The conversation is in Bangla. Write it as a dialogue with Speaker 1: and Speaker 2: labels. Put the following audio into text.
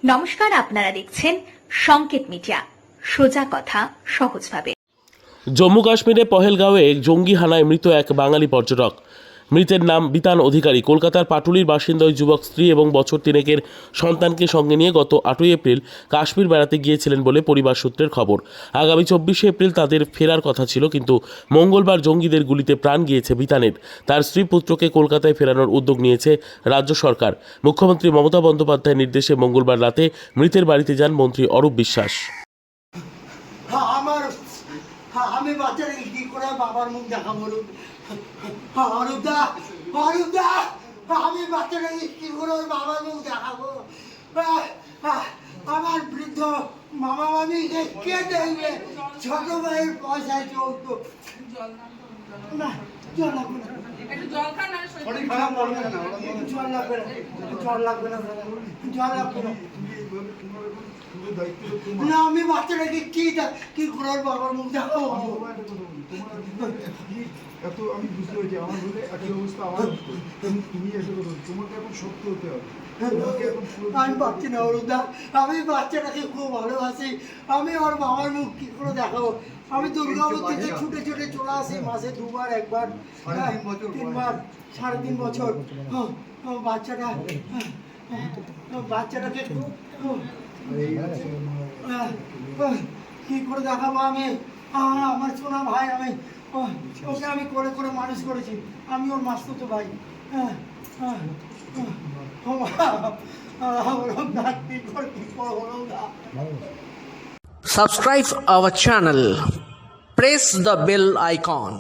Speaker 1: নমস্কার, আপনারা দেখছেন সংকেত মিডিয়া, সোজা কথা সহজভাবে।
Speaker 2: জম্মু কাশ্মীরে পহেলগাঁওয়ে জঙ্গি হানায় মৃত এক বাঙালি পর্যটক। মৃতের নাম বিতান অধিকারী। কলকাতার পাটুলির বাসিন্দা ওই যুবক স্ত্রী এবং বছর তিনেকের সন্তানকে সঙ্গে নিয়ে গত 8ই এপ্রিল কাশ্মীর বেড়াতে গিয়েছিলেন বলে পরিবার সূত্রের খবর। আগামী 24শে এপ্রিল তাদের ফেরার কথা ছিল, কিন্তু মঙ্গলবার জঙ্গিদের গুলিতে প্রাণ গিয়েছে বিতানের। তার স্ত্রী পুত্রকে কলকাতায় ফেরানোর উদ্যোগ নিয়েছে রাজ্য সরকার। মুখ্যমন্ত্রী মমতা বন্দ্যোপাধ্যায়ের নির্দেশে মঙ্গলবার রাতে মৃতের বাড়িতে যান মন্ত্রী অরূপ বিশ্বাস।
Speaker 3: আমি বাচ্চাটাকে কি করে বাবার মুখ দেখাবো? আমি বাচ্চাটাকে কি করে বাবার মুখ দেখাবো? আমার বৃদ্ধ মামা মামিকে কে দেখবে? ছোট ভাইয়ের পয়সায় চলতো না। জল লাগবে না, না আমি বাচ্চাটাকে কি করে বাবার মুখ দেখাবো?
Speaker 4: এত আমি বুঝতে পারছি, আমার বলে একই অবস্থা আমার। তুমি এসে করো, তোমাকে এখন শক্ত হতে হবে।
Speaker 3: আমি পাচ্ছি না অরুণদা, আমি বাচ্চাটাকে খুব ভালোবাসি। আমি ওর বাবার মুখ কি করে দেখাবো? আমি দুর্গাপুর থেকে ছুটে ছুটে চলে আসি মাসে 2বার 1বার 3বার, 3.5 বছর। বাচ্চাটাকে কি করে দেখাবো? আমি আমার সোনা ভাই, ওকে আমি করে করে মানুষ করেছি। আমি ওর মাসতুতো ভাই।
Speaker 5: Subscribe our channel. Press the bell icon.